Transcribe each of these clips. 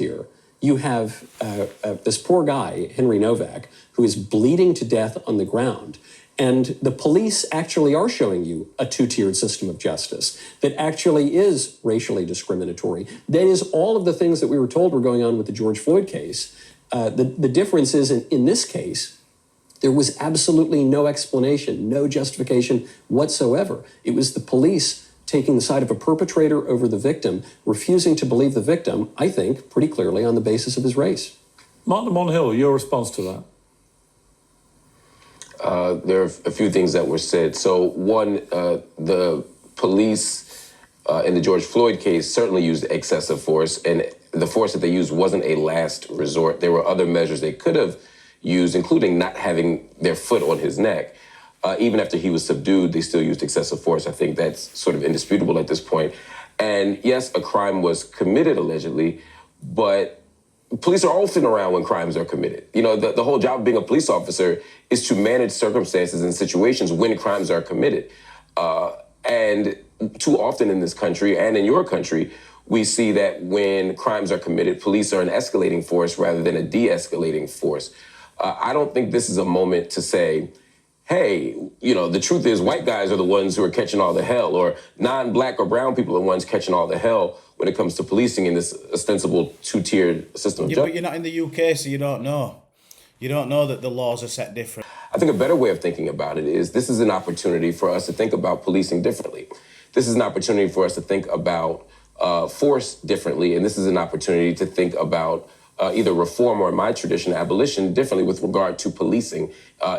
here, you have this poor guy, Henry Nowak, who is bleeding to death on the ground. And the police actually are showing you a two-tiered system of justice that actually is racially discriminatory. That is all of the things that we were told were going on with the George Floyd case. The difference is in this case, there was absolutely no explanation, no justification whatsoever. It was the police taking the side of a perpetrator over the victim, refusing to believe the victim, I think, pretty clearly on the basis of his race. Martin Monhill, your response to that? There are a few things that were said. So one, the police in the George Floyd case certainly used excessive force, and the force that they used wasn't a last resort. There were other measures they could have used, including not having their foot on his neck. Even after he was subdued, they still used excessive force. I think that's sort of indisputable at this point. And yes, a crime was committed allegedly, but police are often around when crimes are committed. You know, the whole job of being a police officer is to manage circumstances and situations when crimes are committed. And too often in this country and in your country, we see that when crimes are committed, police are an escalating force rather than a de-escalating force. I don't think this is a moment to say, hey, you know, the truth is white guys are the ones who are catching all the hell, or non-black or brown people are the ones catching all the hell when it comes to policing in this ostensible two-tiered system of justice. But you're not in the UK, so you don't know. You don't know that the laws are set different. I think a better way of thinking about it is this is an opportunity for us to think about policing differently. This is an opportunity for us to think about force differently, and this is an opportunity to think about either reform or, in my tradition, abolition differently with regard to policing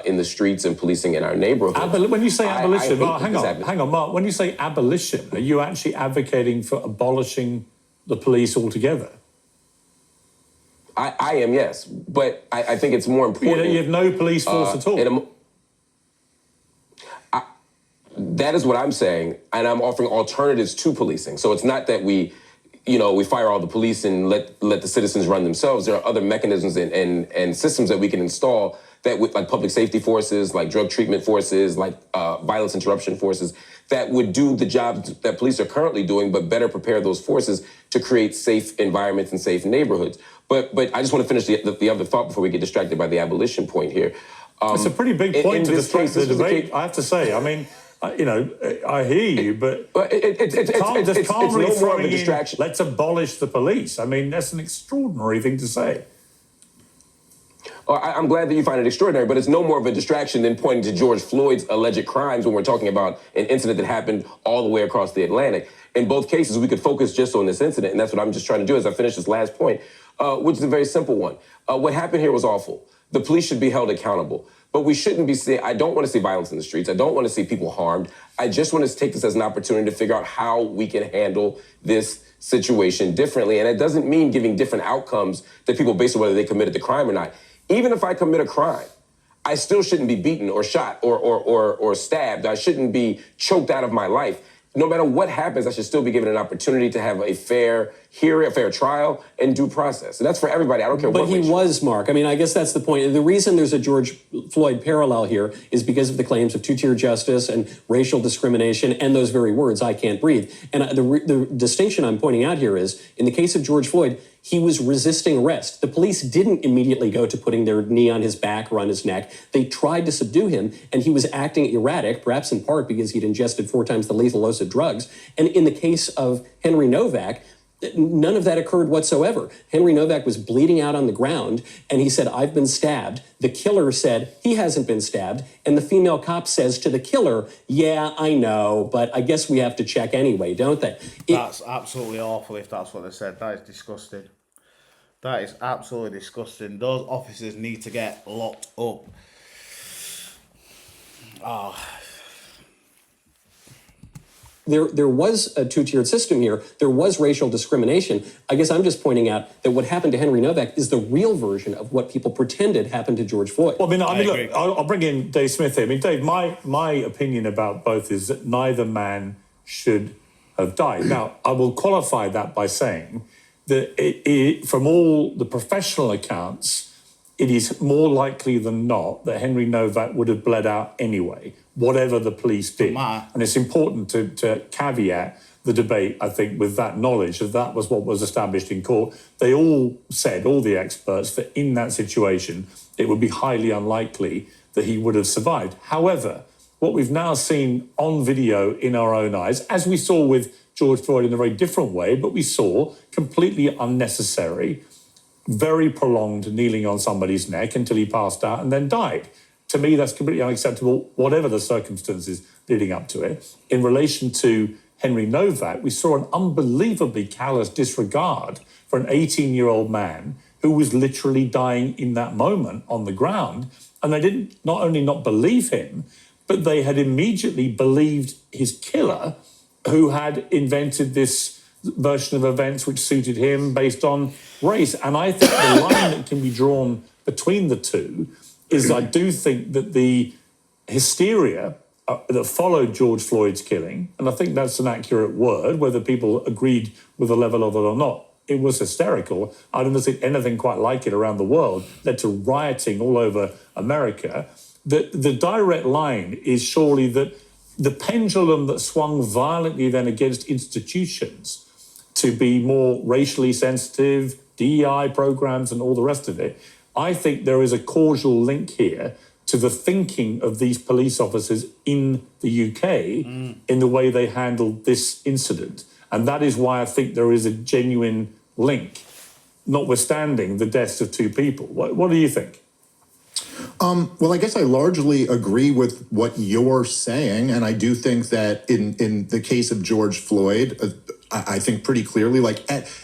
in the streets and policing in our neighborhoods. When you say abolition, Mark, hang on, Mark. When you say abolition, are you actually advocating for abolishing the police altogether? I am, yes, but I think it's more important. You have no police force at all. That is what I'm saying, and I'm offering alternatives to policing. So it's not that we fire all the police and let the citizens run themselves. There are other mechanisms and systems that we can install that would, like public safety forces, like drug treatment forces, like violence interruption forces, that would do the job that police are currently doing, but better prepare those forces to create safe environments and safe neighborhoods. But I just want to finish the other thought before we get distracted by the abolition point here. It's a pretty big point to distract the debate, I have to say. I mean, I hear you, but it's no more of a distraction. Let's abolish the police. I mean, that's an extraordinary thing to say. I'm glad that you find it extraordinary, but it's no more of a distraction than pointing to George Floyd's alleged crimes when we're talking about an incident that happened all the way across the Atlantic. In both cases, we could focus just on this incident, and that's what I'm just trying to do as I finish this last point, which is a very simple one. What happened here was awful. The police should be held accountable. But we shouldn't be saying, I don't want to see violence in the streets. I don't want to see people harmed. I just want to take this as an opportunity to figure out how we can handle this situation differently. And it doesn't mean giving different outcomes to people based on whether they committed the crime or not. Even if I commit a crime, I still shouldn't be beaten or shot or stabbed. I shouldn't be choked out of my life. No matter what happens, I should still be given an opportunity to have a fair hearing, a fair trial, and due process. And that's for everybody. I don't care what. But he was, Mark. I mean, I guess that's the point. The reason there's a George Floyd parallel here is because of the claims of two-tier justice and racial discrimination and those very words, I can't breathe. And the distinction I'm pointing out here is, in the case of George Floyd, he was resisting arrest. The police didn't immediately go to putting their knee on his back or on his neck. They tried to subdue him, and he was acting erratic, perhaps in part because he'd ingested 4 times the lethal dose of drugs. And in the case of Henry Nowak, none of that occurred whatsoever. Henry Nowak was bleeding out on the ground, and he said, I've been stabbed. The killer said he hasn't been stabbed, and the female cop says to the killer, yeah, I know, but I guess we have to check anyway, don't they? That's absolutely awful if that's what they said. That is disgusting. That is absolutely disgusting. Those officers need to get locked up. There was a two-tiered system here. There was racial discrimination. I guess I'm just pointing out that what happened to Henry Nowak is the real version of what people pretended happened to George Floyd. Well, look, I'll bring in Dave Smith here. I mean, Dave, my opinion about both is that neither man should have died. Now, I will qualify that by saying that from all the professional accounts, it is more likely than not that Henry Nowak would have bled out anyway, whatever the police did. And it's important to caveat the debate, I think, with that knowledge that was what was established in court. They all said, all the experts, that in that situation, it would be highly unlikely that he would have survived. However, what we've now seen on video in our own eyes, as we saw with George Floyd in a very different way, but we saw completely unnecessary, very prolonged kneeling on somebody's neck until he passed out and then died. To me, that's completely unacceptable, whatever the circumstances leading up to it. In relation to Henry Nowak, we saw an unbelievably callous disregard for an 18-year-old man who was literally dying in that moment on the ground. And they didn't not only not believe him, but they had immediately believed his killer, who had invented this version of events which suited him based on race. And I think the line that can be drawn between the two is I do think that the hysteria that followed George Floyd's killing, and I think that's an accurate word, whether people agreed with the level of it or not, it was hysterical. I don't think anything quite like it around the world, led to rioting all over America. The direct line is surely that the pendulum that swung violently then against institutions to be more racially sensitive, DEI programs and all the rest of it, I think there is a causal link here to the thinking of these police officers in the UK in the way they handled this incident. And that is why I think there is a genuine link, notwithstanding the deaths of two people. What do you think? Well, I guess I largely agree with what you're saying. And I do think that in the case of George Floyd, I think pretty clearly,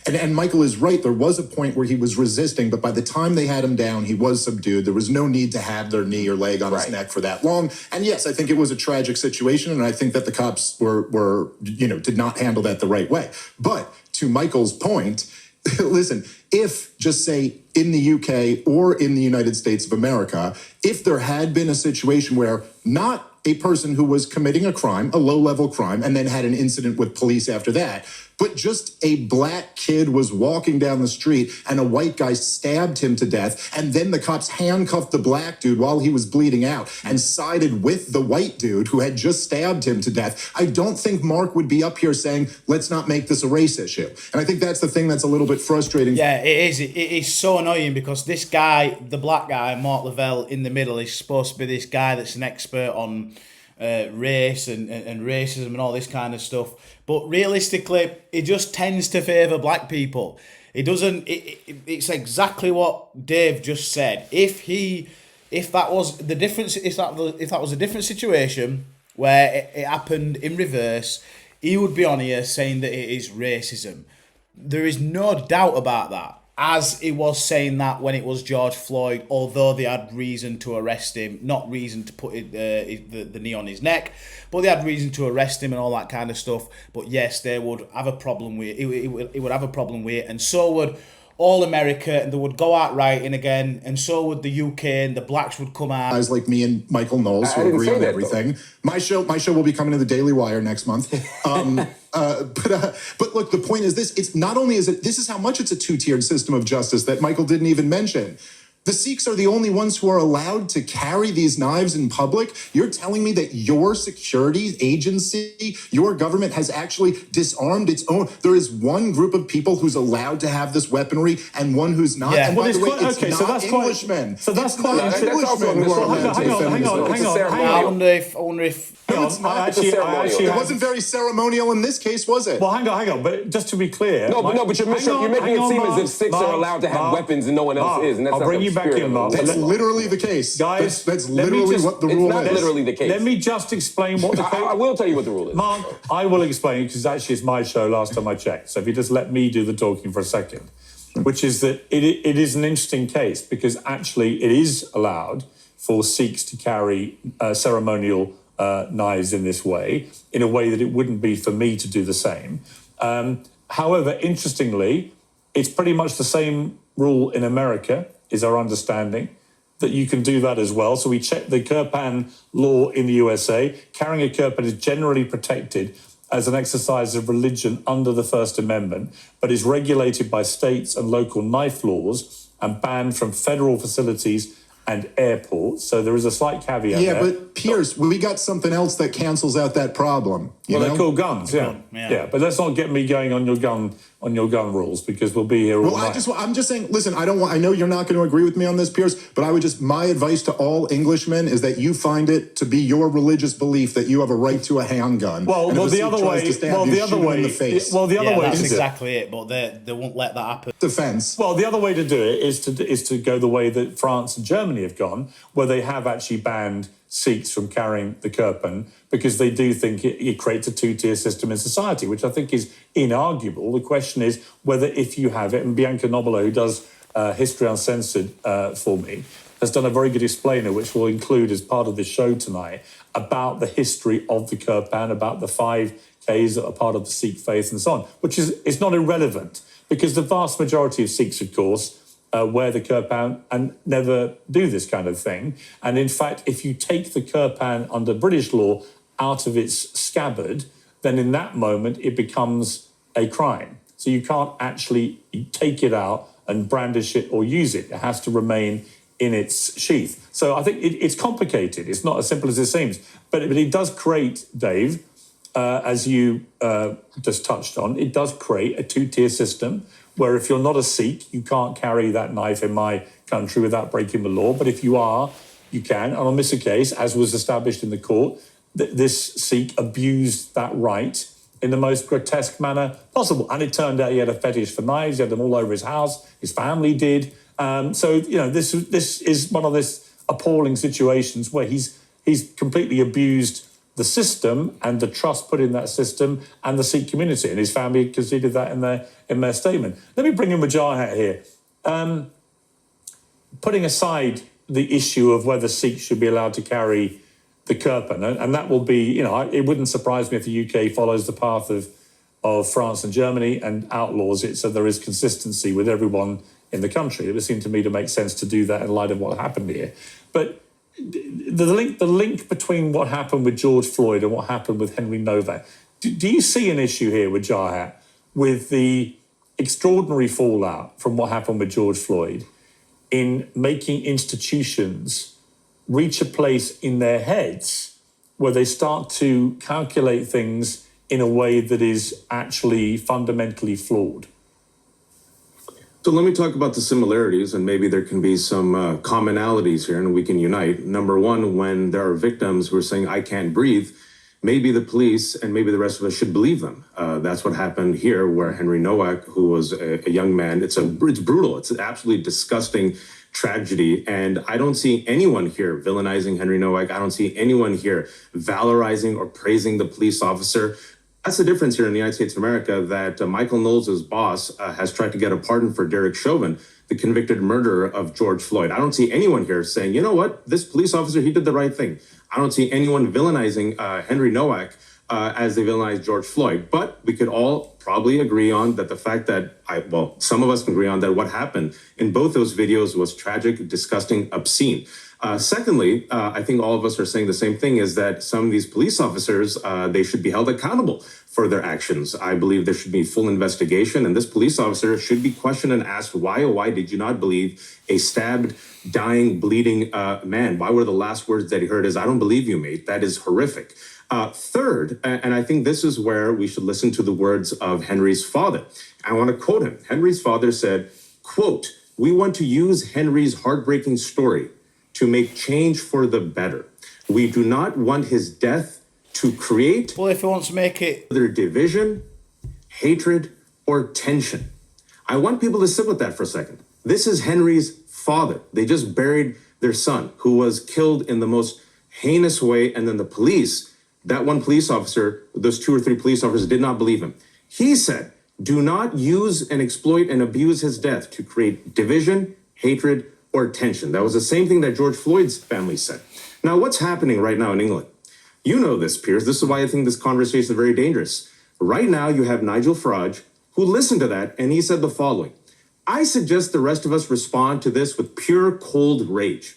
and Michael is right, there was a point where he was resisting, but by the time they had him down, he was subdued. There was no need to have their knee or leg on his neck for that long. And yes, I think it was a tragic situation, and I think that the cops were did not handle that the right way. But to Michael's point, listen, if, just say, in the UK or in the United States of America, if there had been a situation where not a person who was committing a crime, a low-level crime, and then had an incident with police after that, but just a black kid was walking down the street and a white guy stabbed him to death, and then the cops handcuffed the black dude while he was bleeding out and sided with the white dude who had just stabbed him to death, I don't think Mark would be up here saying, let's not make this a race issue. And I think that's the thing that's a little bit frustrating. Yeah, it is. It is so annoying because this guy, the black guy, Mark Lavelle, in the middle, is supposed to be this guy that's an expert on race and racism and all this kind of stuff. But realistically, it just tends to favour black people. It doesn't. It's exactly what Dave just said. If that was the difference, if that was a different situation where it happened in reverse, he would be on here saying that it is racism. There is no doubt about that. As he was saying that when it was George Floyd, although they had reason to arrest him, not reason to put the knee on his neck, but they had reason to arrest him and all that kind of stuff. But yes, they would have a problem with it. It would have a problem with it, and so would all America, and they would go out rioting again, and so would the UK, and the blacks would come out. Guys like me and Michael Knowles who agree on everything. My show will be coming to the Daily Wire next month. But look, the point is this: it's not only this is how much it's a two-tiered system of justice that Michael didn't even mention. The Sikhs are the only ones who are allowed to carry these knives in public. You're telling me that your security agency, your government has actually disarmed its own. There is one group of people who's allowed to have this weaponry and one who's not. Yeah. And by the way, it's not Englishmen. So that's quite Englishmen who are allowed to defend themselves. I wonder if. No, it's not. It wasn't very ceremonial in this case, was it? Well, hang on. But just to be clear, but you're making it seem as if Sikhs are allowed to have weapons and no one else is, and that's I'll bring you back in, Mark. That's literally the case, guys. That's literally what the rule is. It's not literally the case. Let me just explain what the case. I will tell you what the rule is, Mark. I will explain because actually it's my show. Last time I checked, so if you just let me do the talking for a second, which is that it is an interesting case because actually it is allowed for Sikhs to carry ceremonial knives in this way, in a way that it wouldn't be for me to do the same. However, interestingly, it's pretty much the same rule in America, is our understanding, that you can do that as well. So we checked the Kirpan law in the USA. Carrying a kirpan is generally protected as an exercise of religion under the First Amendment, but is regulated by states and local knife laws and banned from federal facilities and airports. So there is a slight caveat there. But Piers, we got something else that cancels out that problem. You Well, they're know? called guns, yeah. Yeah. But let's not get me going on your gun rules, because we'll be here all Well, night. I'm just saying, listen, I know you're not going to agree with me on this, Piers, but my advice to all Englishmen is that you find it to be your religious belief that you have a right to a handgun. Well, and if a the Sikh other tries way, to stab you, shoot him in the face. the other way that's to do it. exactly it. But they won't let that happen. Defense. Well, the other way to do it is to go the way that France and Germany have gone, where they have actually banned Sikhs from carrying the kirpan because they do think it creates a two-tier system in society, which I think is inarguable. The question is whether, if you have it, and Bianca Nobilo, who does History Uncensored for me, has done a very good explainer, which we'll include as part of the show tonight, about the history of the kirpan, about the 5Ks that are part of the Sikh faith and so on, which is it's not irrelevant, because the vast majority of Sikhs, of course, wear the kirpan and never do this kind of thing. And in fact, if you take the kirpan under British law out of its scabbard, then in that moment it becomes a crime. So you can't actually take it out and brandish it or use it. It has to remain in its sheath. So I think it's complicated. It's not as simple as it seems. But it does create, Dave, as you just touched on, it does create a two-tier system where if you're not a Sikh, you can't carry that knife in my country without breaking the law. But if you are, you can. And on this case, as was established in the court, this Sikh abused that right in the most grotesque manner possible. And it turned out he had a fetish for knives. He had them all over his house. His family did. So, this is one of these appalling situations where he's completely abused the system and the trust put in that system and the Sikh community, and his family conceded that in their statement. Let me bring in Wajahat here. Putting aside the issue of whether Sikhs should be allowed to carry the kirpan, and that will be, it wouldn't surprise me if the UK follows the path of France and Germany and outlaws it, so there is consistency with everyone in the country. It would seem to me to make sense to do that in light of what happened here. But the link between what happened with George Floyd and what happened with Henry Nowak, do you see an issue here with Jahat, with the extraordinary fallout from what happened with George Floyd in making institutions reach a place in their heads where they start to calculate things in a way that is actually fundamentally flawed? So let me talk about the similarities, and maybe there can be some commonalities here and we can unite. Number one, when there are victims who are saying, I can't breathe, maybe the police and maybe the rest of us should believe them. That's what happened here, where Henry Nowak, who was a young man, it's brutal. It's an absolutely disgusting tragedy. And I don't see anyone here villainizing Henry Nowak. I don't see anyone here valorizing or praising the police officer. That's the difference here in the United States of America, that Michael Knowles' boss has tried to get a pardon for Derek Chauvin, the convicted murderer of George Floyd. I don't see anyone here saying, you know what, this police officer, he did the right thing. I don't see anyone villainizing Henry Nowak as they villainized George Floyd. But we could all probably agree on that the fact that, some of us can agree on that what happened in both those videos was tragic, disgusting, obscene. Secondly, I think all of us are saying the same thing, is that some of these police officers, they should be held accountable for their actions. I believe there should be full investigation, and this police officer should be questioned and asked, why did you not believe a stabbed, dying, bleeding man? Why were the last words that he heard is, I don't believe you, mate. That is horrific. Third, and I think this is where we should listen to the words of Henry's father. I want to quote him. Henry's father said, quote, "We want to use Henry's heartbreaking story to make change for the better. We do not want his death to create Well, if he wants to make it... either division, hatred, or tension." I want people to sit with that for a second. This is Henry's father. They just buried their son, who was killed in the most heinous way, and then the police, that one police officer, those 2 or 3 police officers did not believe him. He said, do not use and exploit and abuse his death to create division, hatred, or tension. That was the same thing that George Floyd's family said. Now, what's happening right now in England? You know this, Piers. This is why I think this conversation is very dangerous. Right now, you have Nigel Farage, who listened to that, and he said the following: I suggest the rest of us respond to this with pure, cold rage.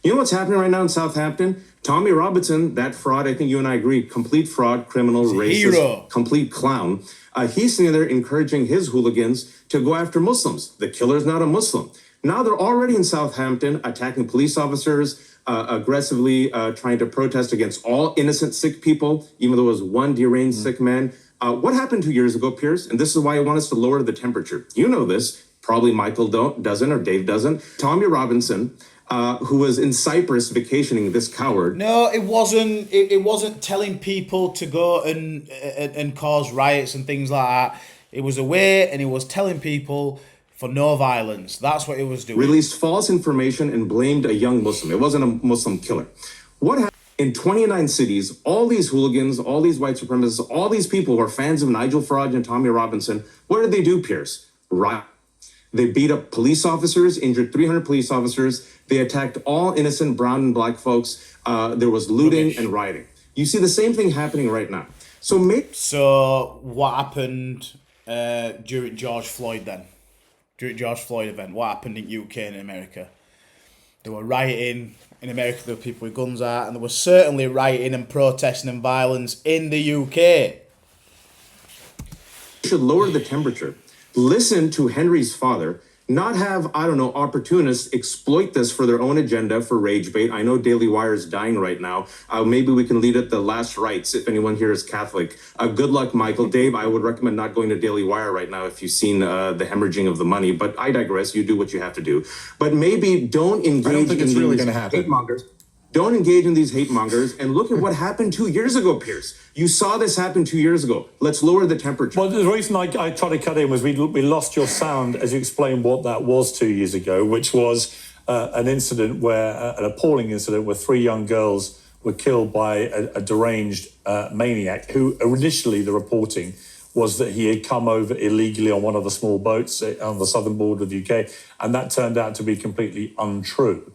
You know what's happening right now in Southampton? Tommy Robinson, that fraud, I think you and I agree, complete fraud, criminal, racist, hero. complete clown. He's sitting there encouraging his hooligans to go after Muslims. The killer's not a Muslim. Now they're already in Southampton attacking police officers, aggressively trying to protest against all innocent sick people, even though it was one deranged sick man. What happened 2 years ago, Piers? And this is why I want us to lower the temperature. You know this. Probably Michael doesn't, or Dave doesn't. Tommy Robinson, who was in Cyprus vacationing, this coward. No, it wasn't. It wasn't telling people to go and cause riots and things like that. It was away and it was telling people for no violence. That's what it was doing. Released false information and blamed a young Muslim. It wasn't a Muslim killer. What happened? In 29 cities, all these hooligans, all these white supremacists, all these people who are fans of Nigel Farage and Tommy Robinson, what did they do, Piers? Riot. They beat up police officers, injured 300 police officers. They attacked all innocent brown and black folks. There was looting and rioting. You see the same thing happening right now. So what happened during George Floyd then? During George Floyd event, what happened in UK and in America? They were rioting. In America, there were people with guns out, and there was certainly rioting and protesting and violence in the UK. Should lower the temperature. Listen to Henry's father, not have, opportunists exploit this for their own agenda, for rage bait. I know Daily Wire is dying right now. Maybe we can lead at the last rites if anyone here is Catholic. Good luck, Michael. Dave, I would recommend not going to Daily Wire right now if you've seen the hemorrhaging of the money, but I digress. You do what you have to do. But maybe don't engage I don't think it's in really these going to happen. hate mongers. Don't engage in these hate mongers and look at what happened 2 years ago, Piers. You saw this happen 2 years ago. Let's lower the temperature. Well, the reason I tried to cut in was we lost your sound as you explained what that was 2 years ago, which was an incident an appalling incident where 3 young girls were killed by a deranged maniac who initially the reporting was that he had come over illegally on one of the small boats on the southern border of the UK, and that turned out to be completely untrue.